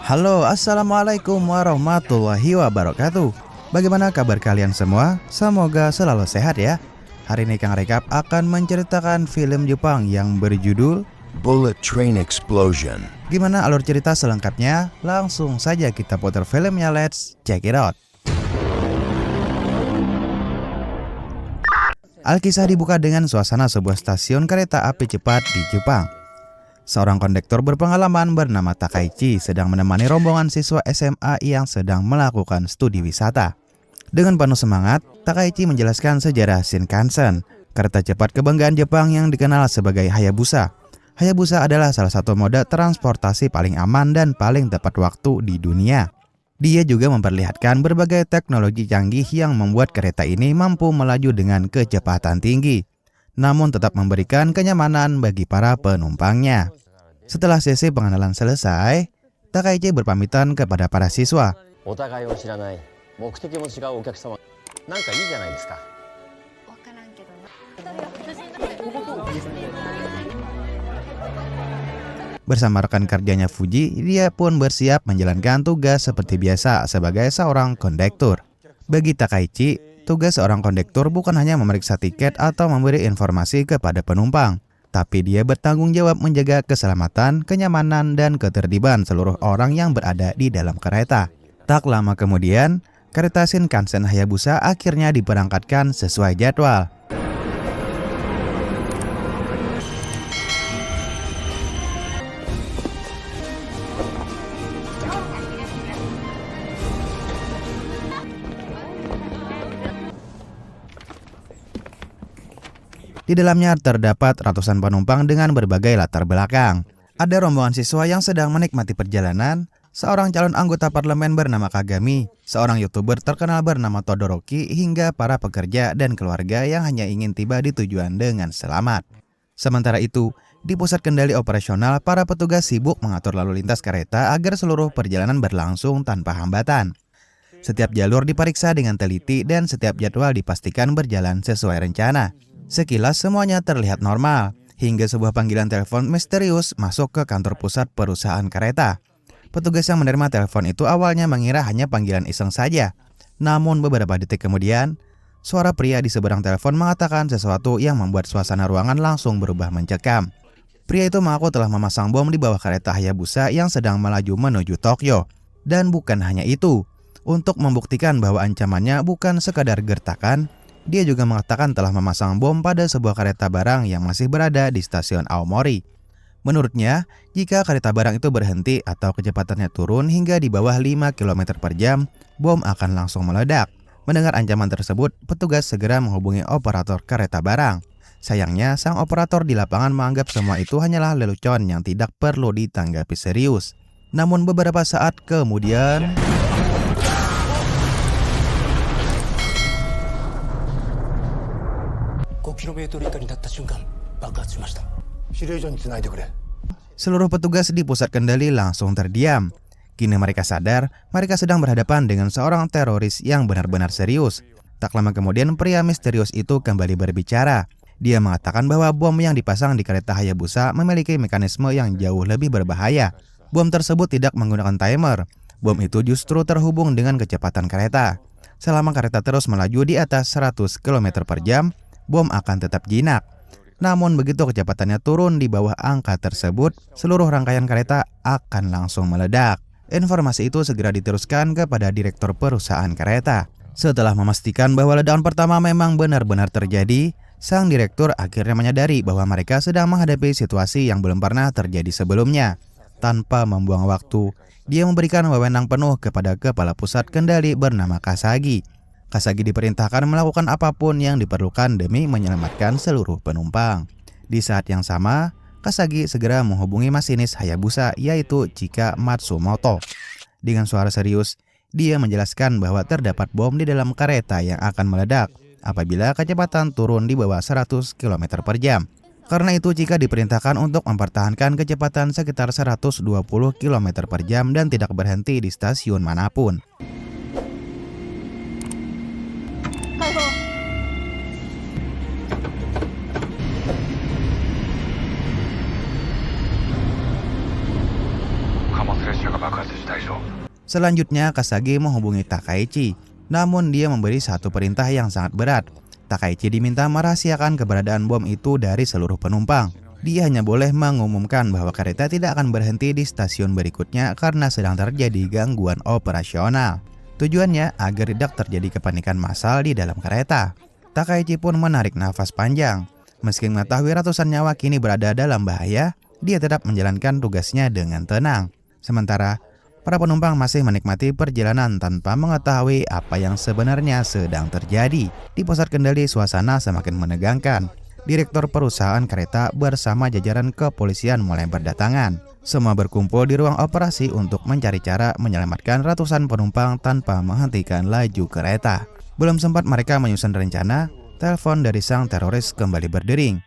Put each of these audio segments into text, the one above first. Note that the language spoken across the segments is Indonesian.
Halo, assalamualaikum warahmatullahi wabarakatuh. Bagaimana kabar kalian semua? Semoga selalu sehat ya. Hari ini Kang Rekap akan menceritakan film Jepang yang berjudul Bullet Train Explosion. Gimana alur cerita selengkapnya? Langsung saja kita putar filmnya, let's check it out. Alkisah dibuka dengan suasana sebuah stasiun kereta api cepat di Jepang. Seorang kondektur berpengalaman bernama Takaichi sedang menemani rombongan siswa SMA yang sedang melakukan studi wisata. Dengan penuh semangat, Takaichi menjelaskan sejarah Shinkansen, kereta cepat kebanggaan Jepang yang dikenal sebagai Hayabusa. Hayabusa adalah salah satu moda transportasi paling aman dan paling tepat waktu di dunia. Dia juga memperlihatkan berbagai teknologi canggih yang membuat kereta ini mampu melaju dengan kecepatan tinggi, namun tetap memberikan kenyamanan bagi para penumpangnya. Setelah sesi pengenalan selesai, Takaichi berpamitan kepada para siswa. Bersama rekan kerjanya Fuji, dia pun bersiap menjalankan tugas seperti biasa sebagai seorang kondektur. Bagi Takaichi, tugas seorang kondektur bukan hanya memeriksa tiket atau memberi informasi kepada penumpang, tapi dia bertanggung jawab menjaga keselamatan, kenyamanan, dan ketertiban seluruh orang yang berada di dalam kereta. Tak lama kemudian, kereta Shinkansen Hayabusa akhirnya diberangkatkan sesuai jadwal. Di dalamnya terdapat ratusan penumpang dengan berbagai latar belakang. Ada rombongan siswa yang sedang menikmati perjalanan, seorang calon anggota parlemen bernama Kagami, seorang YouTuber terkenal bernama Todoroki, hingga para pekerja dan keluarga yang hanya ingin tiba di tujuan dengan selamat. Sementara itu, di pusat kendali operasional, para petugas sibuk mengatur lalu lintas kereta agar seluruh perjalanan berlangsung tanpa hambatan. Setiap jalur diperiksa dengan teliti dan setiap jadwal dipastikan berjalan sesuai rencana. Sekilas semuanya terlihat normal, hingga sebuah panggilan telepon misterius masuk ke kantor pusat perusahaan kereta. Petugas yang menerima telepon itu awalnya mengira hanya panggilan iseng saja. Namun beberapa detik kemudian, suara pria di seberang telepon mengatakan sesuatu yang membuat suasana ruangan langsung berubah mencekam. Pria itu mengaku telah memasang bom di bawah kereta Hayabusa yang sedang melaju menuju Tokyo. Dan bukan hanya itu, untuk membuktikan bahwa ancamannya bukan sekadar gertakan, dia juga mengatakan telah memasang bom pada sebuah kereta barang yang masih berada di stasiun Aomori. Menurutnya, jika kereta barang itu berhenti atau kecepatannya turun hingga di bawah 5 km per jam, bom akan langsung meledak. Mendengar ancaman tersebut, petugas segera menghubungi operator kereta barang. Sayangnya, sang operator di lapangan menganggap semua itu hanyalah lelucon yang tidak perlu ditanggapi serius. Namun beberapa saat kemudian, seluruh petugas di pusat kendali langsung terdiam. Kini mereka sadar, mereka sedang berhadapan dengan seorang teroris yang benar-benar serius. Tak lama kemudian, pria misterius itu kembali berbicara. Dia mengatakan bahwa bom yang dipasang di kereta Hayabusa memiliki mekanisme yang jauh lebih berbahaya. Bom tersebut tidak menggunakan timer. Bom itu justru terhubung dengan kecepatan kereta. Selama kereta terus melaju di atas 100 km per jam, bom akan tetap jinak. Namun begitu kecepatannya turun di bawah angka tersebut, seluruh rangkaian kereta akan langsung meledak. Informasi itu segera diteruskan kepada direktur perusahaan kereta. Setelah memastikan bahwa ledakan pertama memang benar-benar terjadi, sang direktur akhirnya menyadari bahwa mereka sedang menghadapi situasi yang belum pernah terjadi sebelumnya. Tanpa membuang waktu, dia memberikan wewenang penuh kepada kepala pusat kendali bernama Kasagi. Kasagi diperintahkan melakukan apapun yang diperlukan demi menyelamatkan seluruh penumpang. Di saat yang sama, Kasagi segera menghubungi masinis Hayabusa yaitu Chika Matsumoto. Dengan suara serius, dia menjelaskan bahwa terdapat bom di dalam kereta yang akan meledak apabila kecepatan turun di bawah 100 km per jam. Karena itu Chika diperintahkan untuk mempertahankan kecepatan sekitar 120 km per jam dan tidak berhenti di stasiun manapun. Selanjutnya Kasagi menghubungi Takaichi, namun dia memberi satu perintah yang sangat berat. Takaichi diminta merahasiakan keberadaan bom itu dari seluruh penumpang. Dia hanya boleh mengumumkan bahwa kereta tidak akan berhenti di stasiun berikutnya karena sedang terjadi gangguan operasional. Tujuannya agar tidak terjadi kepanikan massal di dalam kereta. Takaichi pun menarik nafas panjang. Meski mengetahui ratusan nyawa kini berada dalam bahaya, dia tetap menjalankan tugasnya dengan tenang. Sementara para penumpang masih menikmati perjalanan tanpa mengetahui apa yang sebenarnya sedang terjadi. Di pusat kendali suasana semakin menegangkan. Direktur perusahaan kereta bersama jajaran kepolisian mulai berdatangan. Semua berkumpul di ruang operasi untuk mencari cara menyelamatkan ratusan penumpang tanpa menghentikan laju kereta. Belum sempat mereka menyusun rencana, telepon dari sang teroris kembali berdering.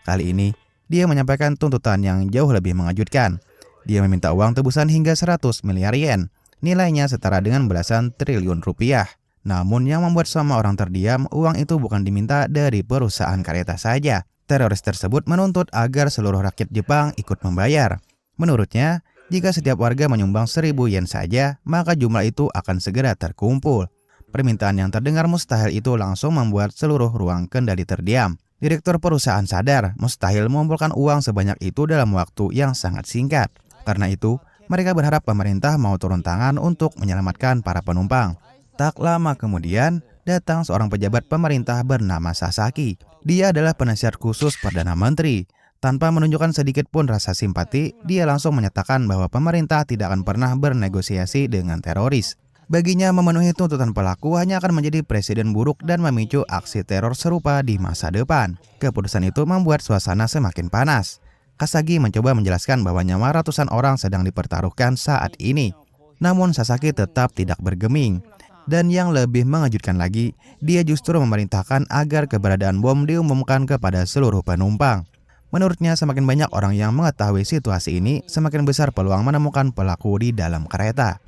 Kali ini, dia menyampaikan tuntutan yang jauh lebih mengejutkan. Dia meminta uang tebusan hingga 100 miliar yen, nilainya setara dengan belasan triliun rupiah. Namun yang membuat semua orang terdiam, uang itu bukan diminta dari perusahaan kereta saja. Teroris tersebut menuntut agar seluruh rakyat Jepang ikut membayar. Menurutnya, jika setiap warga menyumbang 1000 yen saja, maka jumlah itu akan segera terkumpul. Permintaan yang terdengar mustahil itu langsung membuat seluruh ruang kendali terdiam. Direktur perusahaan sadar mustahil mengumpulkan uang sebanyak itu dalam waktu yang sangat singkat. Karena itu, mereka berharap pemerintah mau turun tangan untuk menyelamatkan para penumpang. Tak lama kemudian, datang seorang pejabat pemerintah bernama Sasaki. Dia adalah penasihat khusus Perdana Menteri. Tanpa menunjukkan sedikit pun rasa simpati, dia langsung menyatakan bahwa pemerintah tidak akan pernah bernegosiasi dengan teroris. Baginya, memenuhi tuntutan pelaku hanya akan menjadi presiden buruk dan memicu aksi teror serupa di masa depan. Keputusan itu membuat suasana semakin panas. Kasagi mencoba menjelaskan bahwa nyawa ratusan orang sedang dipertaruhkan saat ini. Namun Sasaki tetap tidak bergeming. Dan yang lebih mengejutkan lagi, dia justru memerintahkan agar keberadaan bom diumumkan kepada seluruh penumpang. Menurutnya, semakin banyak orang yang mengetahui situasi ini, semakin besar peluang menemukan pelaku di dalam kereta.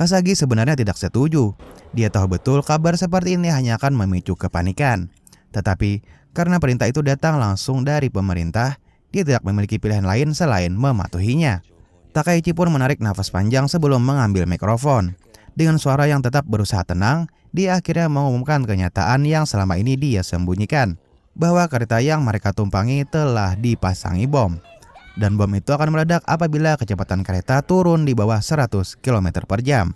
Kasagi sebenarnya tidak setuju. Dia tahu betul kabar seperti ini hanya akan memicu kepanikan. Tetapi, karena perintah itu datang langsung dari pemerintah, dia tidak memiliki pilihan lain selain mematuhinya. Takaichi pun menarik nafas panjang sebelum mengambil mikrofon. Dengan suara yang tetap berusaha tenang, dia akhirnya mengumumkan kenyataan yang selama ini dia sembunyikan, bahwa kereta yang mereka tumpangi telah dipasangi bom. Dan bom itu akan meledak apabila kecepatan kereta turun di bawah 100 km per jam.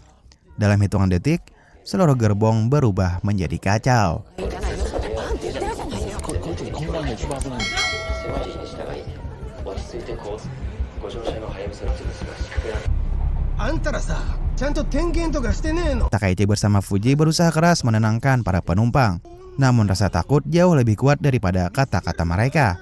Dalam hitungan detik, seluruh gerbong berubah menjadi kacau. Takaichi bersama Fuji berusaha keras menenangkan para penumpang. Namun rasa takut jauh lebih kuat daripada kata-kata mereka.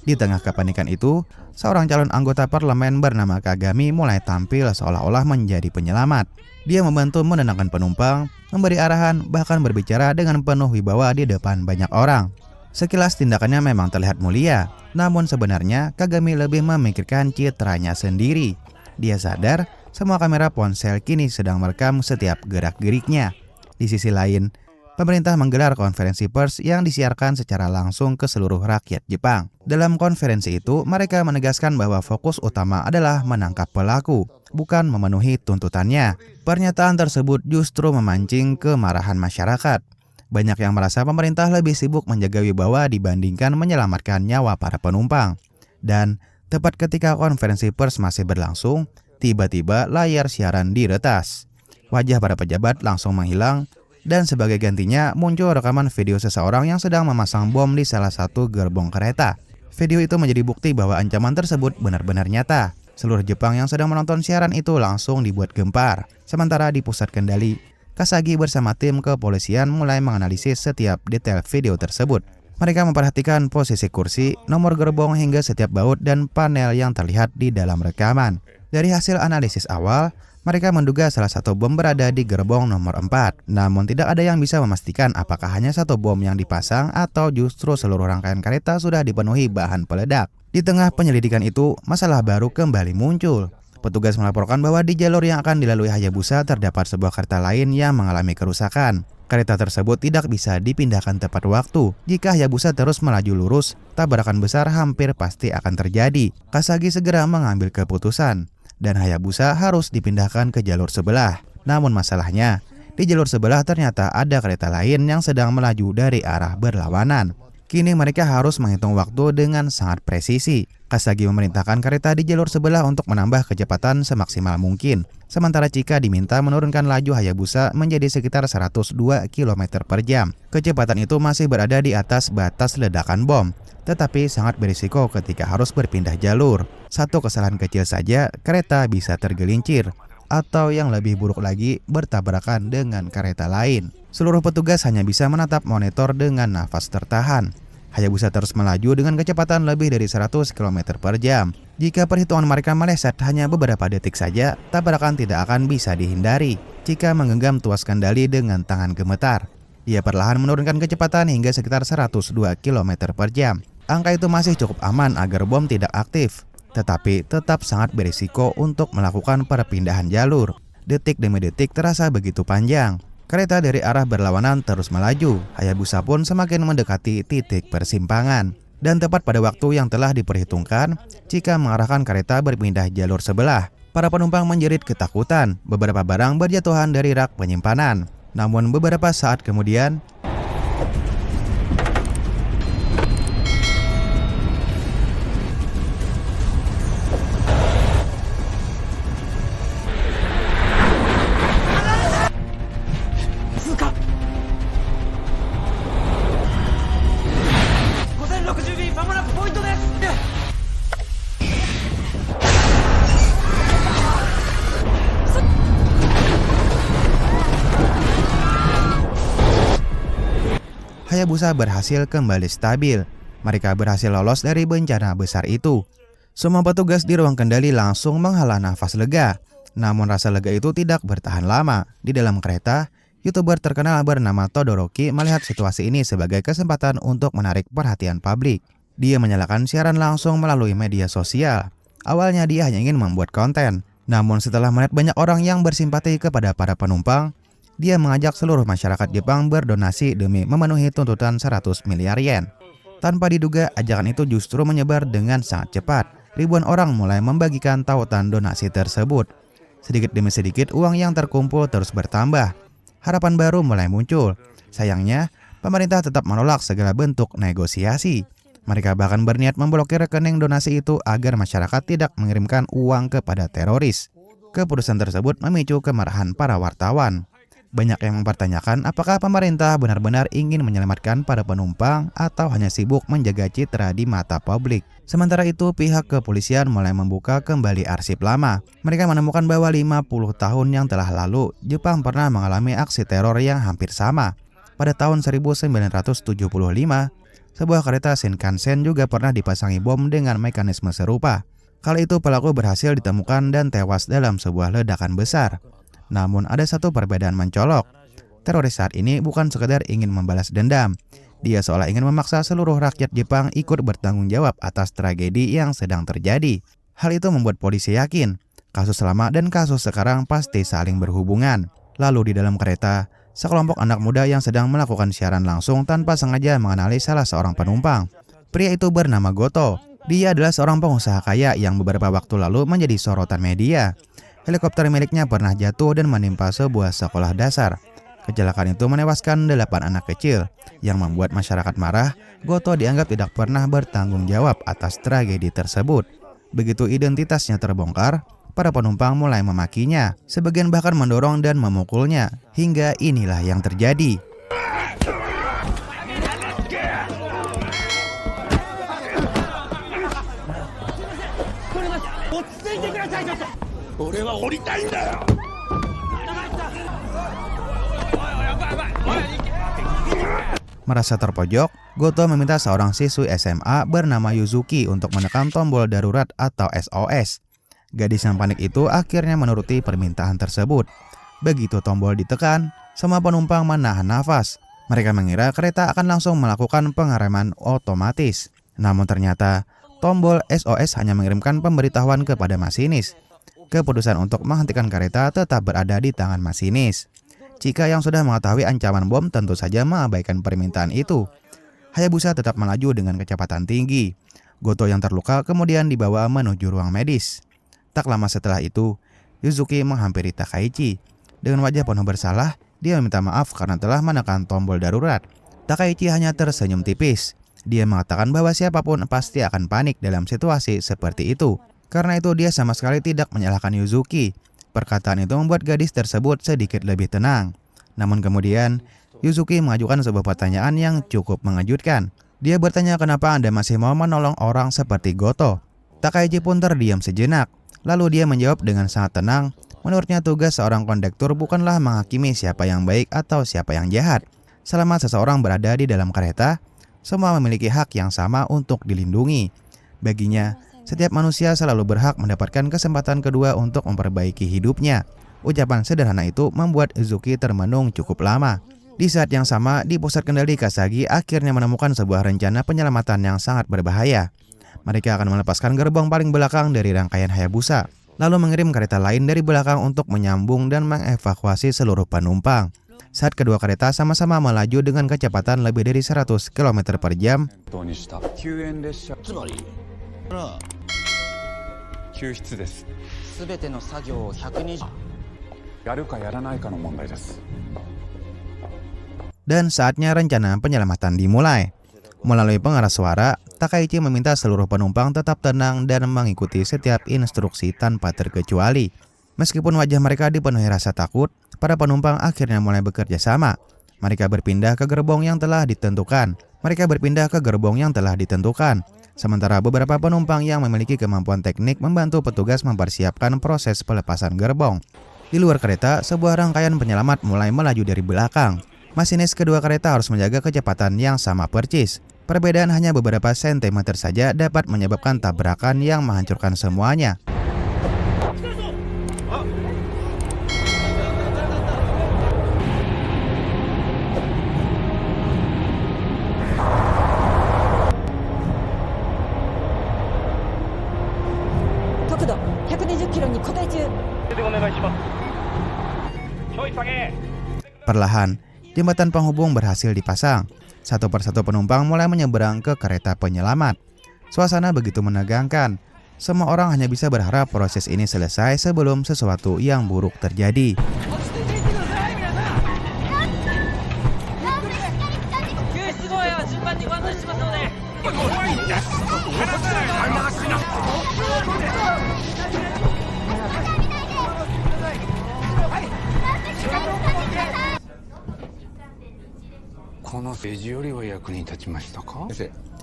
Di tengah kepanikan itu, seorang calon anggota parlemen bernama Kagami mulai tampil seolah-olah menjadi penyelamat. Dia membantu menenangkan penumpang, memberi arahan, bahkan berbicara dengan penuh wibawa di depan banyak orang. Sekilas tindakannya memang terlihat mulia, namun sebenarnya Kagami lebih memikirkan citranya sendiri. Dia sadar semua kamera ponsel kini sedang merekam setiap gerak-geriknya. Di sisi lain, pemerintah menggelar konferensi pers yang disiarkan secara langsung ke seluruh rakyat Jepang. Dalam konferensi itu, mereka menegaskan bahwa fokus utama adalah menangkap pelaku, bukan memenuhi tuntutannya. Pernyataan tersebut justru memancing kemarahan masyarakat. Banyak yang merasa pemerintah lebih sibuk menjaga wibawa dibandingkan menyelamatkan nyawa para penumpang. Dan tepat ketika konferensi pers masih berlangsung, tiba-tiba layar siaran diretas. Wajah para pejabat langsung menghilang, dan sebagai gantinya muncul rekaman video seseorang yang sedang memasang bom di salah satu gerbong kereta. Video itu menjadi bukti bahwa ancaman tersebut benar-benar nyata. Seluruh Jepang yang sedang menonton siaran itu langsung dibuat gempar. Sementara di pusat kendali, Kasagi bersama tim kepolisian mulai menganalisis setiap detail video tersebut. Mereka memperhatikan posisi kursi, nomor gerbong hingga setiap baut dan panel yang terlihat di dalam rekaman. Dari hasil analisis awal, Mereka menduga salah satu bom berada di gerbong nomor 4, namun tidak ada yang bisa memastikan apakah hanya satu bom yang dipasang atau justru seluruh rangkaian kereta sudah dipenuhi bahan peledak. Di tengah penyelidikan itu, masalah baru kembali muncul. Petugas melaporkan bahwa di jalur yang akan dilalui Hayabusa terdapat sebuah kereta lain yang mengalami kerusakan. Kereta tersebut tidak bisa dipindahkan tepat waktu. Jika Hayabusa terus melaju lurus, tabrakan besar hampir pasti akan terjadi. Kasagi segera mengambil keputusan, dan Hayabusa harus dipindahkan ke jalur sebelah. Namun masalahnya, di jalur sebelah ternyata ada kereta lain yang sedang melaju dari arah berlawanan. Kini mereka harus menghitung waktu dengan sangat presisi. Kasagi memerintahkan kereta di jalur sebelah untuk menambah kecepatan semaksimal mungkin. Sementara Chika diminta menurunkan laju Hayabusa menjadi sekitar 102 km per jam. Kecepatan itu masih berada di atas batas ledakan bom, tetapi sangat berisiko ketika harus berpindah jalur. Satu kesalahan kecil saja, kereta bisa tergelincir, atau yang lebih buruk lagi, bertabrakan dengan kereta lain. Seluruh petugas hanya bisa menatap monitor dengan nafas tertahan. Hayabusa terus melaju dengan kecepatan lebih dari 100 km per jam. Jika perhitungan mereka meleset hanya beberapa detik saja, tabrakan tidak akan bisa dihindari. Chika menggenggam tuas kendali dengan tangan gemetar. Ia perlahan menurunkan kecepatan hingga sekitar 102 km per jam. Angka itu masih cukup aman agar bom tidak aktif, tetapi tetap sangat berisiko untuk melakukan perpindahan jalur. Detik demi detik terasa begitu panjang. Kereta dari arah berlawanan terus melaju. Hayabusa pun semakin mendekati titik persimpangan. Dan tepat pada waktu yang telah diperhitungkan, Chika mengarahkan kereta berpindah jalur sebelah. Para penumpang menjerit ketakutan. Beberapa barang berjatuhan dari rak penyimpanan. Namun beberapa saat kemudian, Hayabusa berhasil kembali stabil. Mereka berhasil lolos dari bencana besar itu. Semua petugas di ruang kendali langsung menghela nafas lega. Namun rasa lega itu tidak bertahan lama. Di dalam kereta, YouTuber terkenal bernama Todoroki melihat situasi ini sebagai kesempatan untuk menarik perhatian publik. Dia menyalakan siaran langsung melalui media sosial. Awalnya dia hanya ingin membuat konten. Namun setelah melihat banyak orang yang bersimpati kepada para penumpang, dia mengajak seluruh masyarakat Jepang berdonasi demi memenuhi tuntutan 100 miliar yen. Tanpa diduga, ajakan itu justru menyebar dengan sangat cepat. Ribuan orang mulai membagikan tautan donasi tersebut. Sedikit demi sedikit, uang yang terkumpul terus bertambah. Harapan baru mulai muncul. Sayangnya, pemerintah tetap menolak segala bentuk negosiasi. Mereka bahkan berniat memblokir rekening donasi itu agar masyarakat tidak mengirimkan uang kepada teroris. Keputusan tersebut memicu kemarahan para wartawan. Banyak yang mempertanyakan apakah pemerintah benar-benar ingin menyelamatkan para penumpang atau hanya sibuk menjaga citra di mata publik. Sementara itu, pihak kepolisian mulai membuka kembali arsip lama. Mereka menemukan bahwa 50 tahun yang telah lalu, Jepang pernah mengalami aksi teror yang hampir sama. Pada tahun 1975, sebuah kereta Shinkansen juga pernah dipasangi bom dengan mekanisme serupa. Kali itu pelaku berhasil ditemukan dan tewas dalam sebuah ledakan besar. Namun ada satu perbedaan mencolok. Teroris saat ini bukan sekedar ingin membalas dendam. Dia seolah ingin memaksa seluruh rakyat Jepang ikut bertanggung jawab atas tragedi yang sedang terjadi. Hal itu membuat polisi yakin, kasus lama dan kasus sekarang pasti saling berhubungan. Lalu di dalam kereta, sekelompok anak muda yang sedang melakukan siaran langsung tanpa sengaja mengenali salah seorang penumpang. Pria itu bernama Goto. Dia adalah seorang pengusaha kaya yang beberapa waktu lalu menjadi sorotan media. Helikopter miliknya pernah jatuh dan menimpa sebuah sekolah dasar. Kecelakaan itu menewaskan 8 anak kecil. Yang membuat masyarakat marah, Goto dianggap tidak pernah bertanggung jawab atas tragedi tersebut. Begitu identitasnya terbongkar, para penumpang mulai memakinya. Sebagian bahkan mendorong dan memukulnya. Hingga inilah yang terjadi. Merasa terpojok, Goto meminta seorang siswi SMA bernama Yuzuki untuk menekan tombol darurat atau SOS. Gadis yang panik itu akhirnya menuruti permintaan tersebut. Begitu tombol ditekan, semua penumpang menahan nafas. Mereka mengira kereta akan langsung melakukan pengereman otomatis. Namun ternyata tombol SOS hanya mengirimkan pemberitahuan kepada masinis. Keputusan untuk menghentikan kereta tetap berada di tangan masinis. Chika yang sudah mengetahui ancaman bom tentu saja mengabaikan permintaan itu. Hayabusa tetap melaju dengan kecepatan tinggi. Goto yang terluka kemudian dibawa menuju ruang medis. Tak lama setelah itu, Yuzuki menghampiri Takaichi. Dengan wajah penuh bersalah, dia meminta maaf karena telah menekan tombol darurat. Takaichi hanya tersenyum tipis. Dia mengatakan bahwa siapapun pasti akan panik dalam situasi seperti itu. Karena itu dia sama sekali tidak menyalahkan Yuzuki. Perkataan itu membuat gadis tersebut sedikit lebih tenang. Namun kemudian, Yuzuki mengajukan sebuah pertanyaan yang cukup mengejutkan. Dia bertanya kenapa Anda masih mau menolong orang seperti Goto. Takaichi pun terdiam sejenak. Lalu dia menjawab dengan sangat tenang, menurutnya tugas seorang kondektur bukanlah menghakimi siapa yang baik atau siapa yang jahat. Selama seseorang berada di dalam kereta, semua memiliki hak yang sama untuk dilindungi. Baginya, setiap manusia selalu berhak mendapatkan kesempatan kedua untuk memperbaiki hidupnya. Ucapan sederhana itu membuat Uzuki termenung cukup lama. Di saat yang sama, di pusat kendali Kasagi akhirnya menemukan sebuah rencana penyelamatan yang sangat berbahaya. Mereka akan melepaskan gerbong paling belakang dari rangkaian Hayabusa, lalu mengirim kereta lain dari belakang untuk menyambung dan mengevakuasi seluruh penumpang. Saat kedua kereta sama-sama melaju dengan kecepatan lebih dari 100 km per jam, dan saatnya rencana penyelamatan dimulai. Melalui pengeras suara, Takaichi meminta seluruh penumpang tetap tenang dan mengikuti setiap instruksi tanpa terkecuali. Meskipun wajah mereka dipenuhi rasa takut, para penumpang akhirnya mulai bekerja sama. Mereka berpindah ke gerbong yang telah ditentukan. Sementara beberapa penumpang yang memiliki kemampuan teknik membantu petugas mempersiapkan proses pelepasan gerbong. Di luar kereta, sebuah rangkaian penyelamat mulai melaju dari belakang. Masinis kedua kereta harus menjaga kecepatan yang sama persis. Perbedaan hanya beberapa sentimeter saja dapat menyebabkan tabrakan yang menghancurkan semuanya. Perlahan, jembatan penghubung berhasil dipasang. Satu persatu penumpang mulai menyeberang ke kereta penyelamat. Suasana begitu menegangkan. Semua orang hanya bisa berharap proses ini selesai sebelum sesuatu yang buruk terjadi.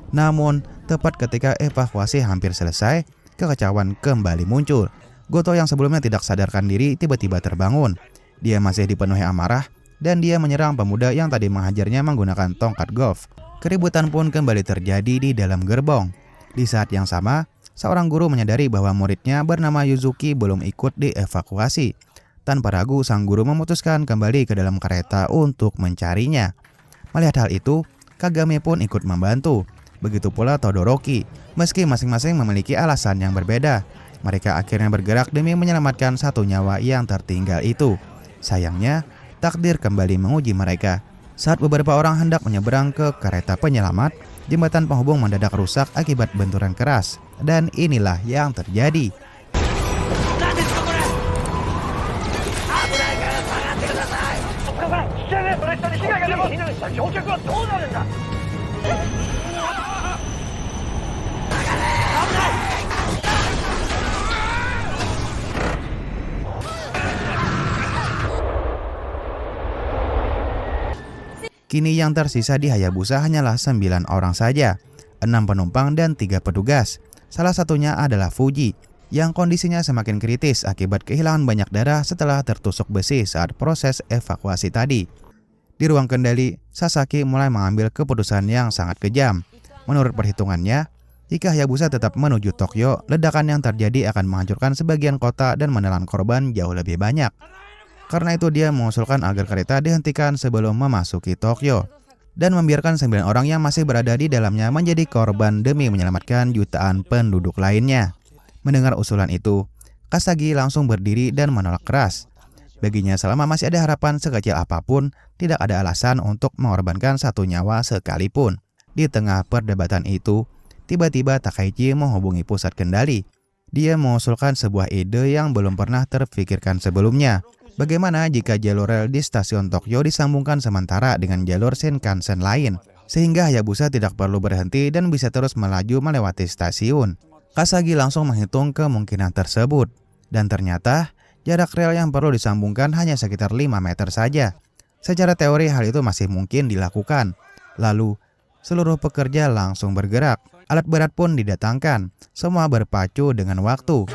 Namun, tepat ketika evakuasi hampir selesai, kekacauan kembali muncul. Goto yang sebelumnya tidak sadarkan diri tiba-tiba terbangun. Dia masih dipenuhi amarah dan dia menyerang pemuda yang tadi menghajarnya menggunakan tongkat golf. Keributan pun kembali terjadi di dalam gerbong. Di saat yang sama, seorang guru menyadari bahwa muridnya bernama Yuzuki belum ikut dievakuasi. Tanpa ragu, sang guru memutuskan kembali ke dalam kereta untuk mencarinya. Melihat hal itu, Kagami pun ikut membantu. Begitu pula Todoroki. Meski masing-masing memiliki alasan yang berbeda, mereka akhirnya bergerak demi menyelamatkan satu nyawa yang tertinggal itu. Sayangnya, takdir kembali menguji mereka. Saat beberapa orang hendak menyeberang ke kereta penyelamat, jembatan penghubung mendadak rusak akibat benturan keras. Dan inilah yang terjadi. Kini yang tersisa di Hayabusa hanyalah 9 orang saja, 6 penumpang dan 3 petugas. Salah satunya adalah Fuji, yang kondisinya semakin kritis akibat kehilangan banyak darah setelah tertusuk besi saat proses evakuasi tadi. Di ruang kendali, Sasaki mulai mengambil keputusan yang sangat kejam. Menurut perhitungannya, Jika Hayabusa tetap menuju Tokyo, ledakan yang terjadi akan menghancurkan sebagian kota dan menelan korban jauh lebih banyak. Karena itu dia mengusulkan agar kereta dihentikan sebelum memasuki Tokyo dan membiarkan 9 orang yang masih berada di dalamnya menjadi korban demi menyelamatkan jutaan penduduk lainnya. Mendengar usulan itu, Kasagi langsung berdiri dan menolak keras. Baginya selama masih ada harapan sekecil apapun, tidak ada alasan untuk mengorbankan satu nyawa sekalipun. Di tengah perdebatan itu, tiba-tiba Takaichi menghubungi pusat kendali. Dia mengusulkan sebuah ide yang belum pernah terpikirkan sebelumnya. Bagaimana jika jalur rel di stasiun Tokyo disambungkan sementara dengan jalur Shinkansen lain, sehingga Hayabusa tidak perlu berhenti dan bisa terus melaju melewati stasiun. Kasagi langsung menghitung kemungkinan tersebut, dan ternyata jarak rel yang perlu disambungkan hanya sekitar 5 meter saja. Secara teori hal itu masih mungkin dilakukan. Lalu, seluruh pekerja langsung bergerak. Alat berat pun didatangkan, semua berpacu dengan waktu.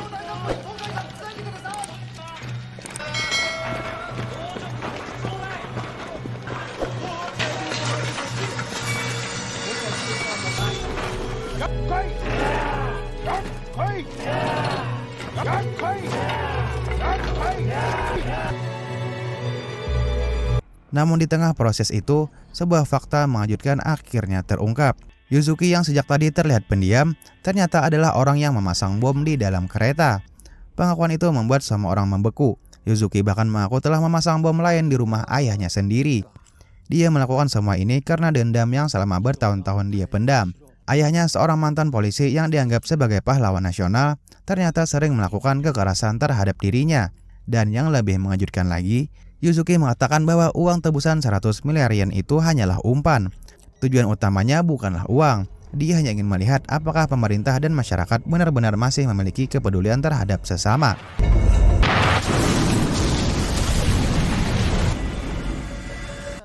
Namun di tengah proses itu, sebuah fakta mengejutkan akhirnya terungkap. Yuzuki yang sejak tadi terlihat pendiam, ternyata adalah orang yang memasang bom di dalam kereta. Pengakuan itu membuat semua orang membeku. Yuzuki bahkan mengaku telah memasang bom lain di rumah ayahnya sendiri. Dia melakukan semua ini karena dendam yang selama bertahun-tahun dia pendam. Ayahnya, seorang mantan polisi yang dianggap sebagai pahlawan nasional, ternyata sering melakukan kekerasan terhadap dirinya. Dan yang lebih mengejutkan lagi, Yuzuki mengatakan bahwa uang tebusan 100 miliar yen itu hanyalah umpan. Tujuan utamanya bukanlah uang. Dia hanya ingin melihat apakah pemerintah dan masyarakat benar-benar masih memiliki kepedulian terhadap sesama.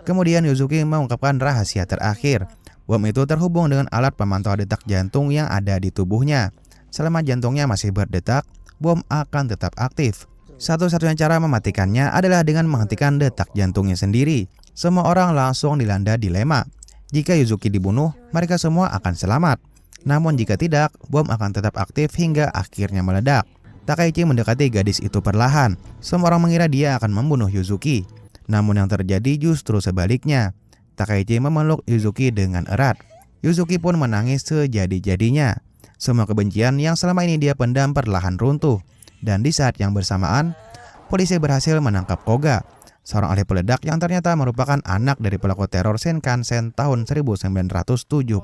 Kemudian Yuzuki mengungkapkan rahasia terakhir. Bom itu terhubung dengan alat pemantau detak jantung yang ada di tubuhnya. Selama jantungnya masih berdetak, bom akan tetap aktif. Satu-satunya cara mematikannya adalah dengan menghentikan detak jantungnya sendiri. Semua orang langsung dilanda dilema. Jika Yuzuki dibunuh, mereka semua akan selamat. Namun jika tidak, bom akan tetap aktif hingga akhirnya meledak. Takaichi mendekati gadis itu perlahan. Semua orang mengira dia akan membunuh Yuzuki. Namun yang terjadi justru sebaliknya. Takaichi memeluk Yuzuki dengan erat. Yuzuki pun menangis sejadi-jadinya. Semua kebencian yang selama ini dia pendam perlahan runtuh. Dan di saat yang bersamaan, polisi berhasil menangkap Koga, seorang ahli peledak yang ternyata merupakan anak dari pelaku teror Shinkansen tahun 1975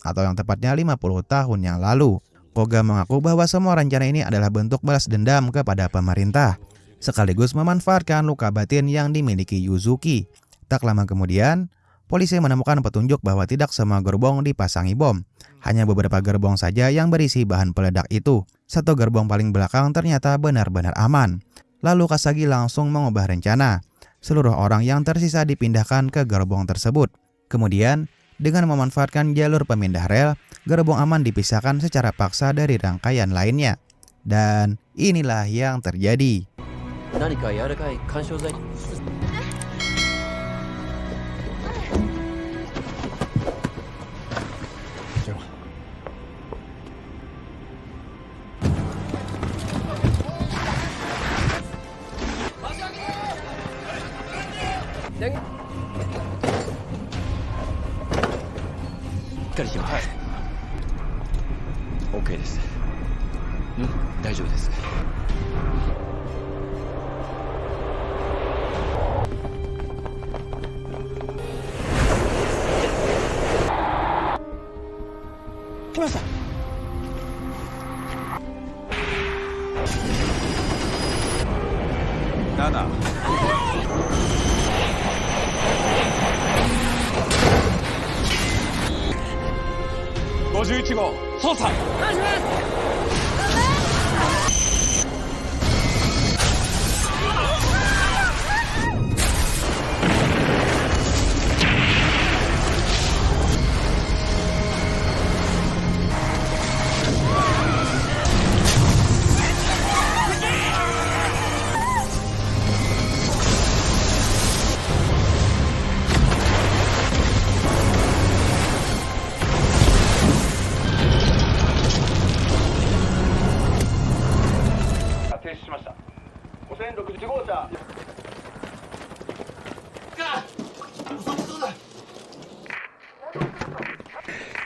atau yang tepatnya 50 tahun yang lalu. Koga mengaku bahwa semua rencana ini adalah bentuk balas dendam kepada pemerintah, sekaligus memanfaatkan luka batin yang dimiliki Yuzuki. Tak lama kemudian, polisi menemukan petunjuk bahwa tidak semua gerbong dipasangi bom. Hanya beberapa gerbong saja yang berisi bahan peledak itu. Satu gerbong paling belakang ternyata benar-benar aman. Lalu Kasagi langsung mengubah rencana. Seluruh orang yang tersisa dipindahkan ke gerbong tersebut. Kemudian, dengan memanfaatkan jalur pemindah rel, gerbong aman dipisahkan secara paksa dari rangkaian lainnya. Dan inilah yang terjadi. OK です。大丈夫です。来ました。7。51号操作。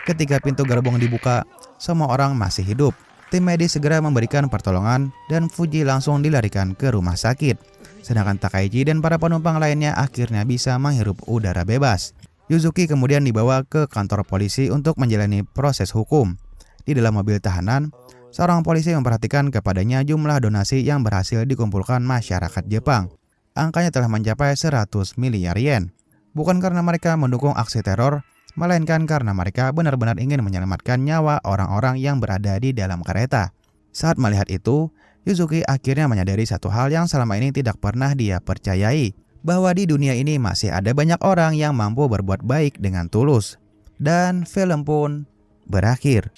Ketika pintu gerbong dibuka, semua orang masih hidup. Tim medis segera memberikan pertolongan dan Fuji langsung dilarikan ke rumah sakit. Sedangkan Takaichi dan para penumpang lainnya akhirnya bisa menghirup udara bebas. Yuzuki kemudian dibawa ke kantor polisi untuk menjalani proses hukum. Di dalam mobil tahanan, seorang polisi memperhatikan kepadanya jumlah donasi yang berhasil dikumpulkan masyarakat Jepang. Angkanya telah mencapai 100 miliar yen. Bukan karena mereka mendukung aksi teror, melainkan karena mereka benar-benar ingin menyelamatkan nyawa orang-orang yang berada di dalam kereta. Saat melihat itu, Yuzuki akhirnya menyadari satu hal yang selama ini tidak pernah dia percayai, bahwa di dunia ini masih ada banyak orang yang mampu berbuat baik dengan tulus. Dan film pun berakhir.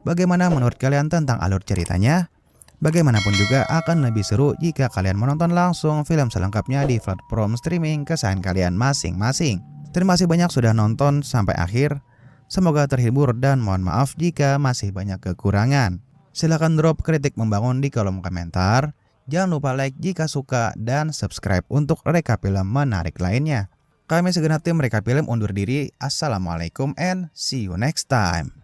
Bagaimana menurut kalian tentang alur ceritanya? Bagaimanapun juga akan lebih seru jika kalian menonton langsung film selengkapnya di platform streaming kesayangan kalian masing-masing. Terima kasih banyak sudah nonton sampai akhir. Semoga terhibur dan mohon maaf jika masih banyak kekurangan. Silahkan drop kritik membangun di kolom komentar. Jangan lupa like jika suka dan subscribe untuk reka film menarik lainnya. Kami segenap tim reka film undur diri. Assalamualaikum and see you next time.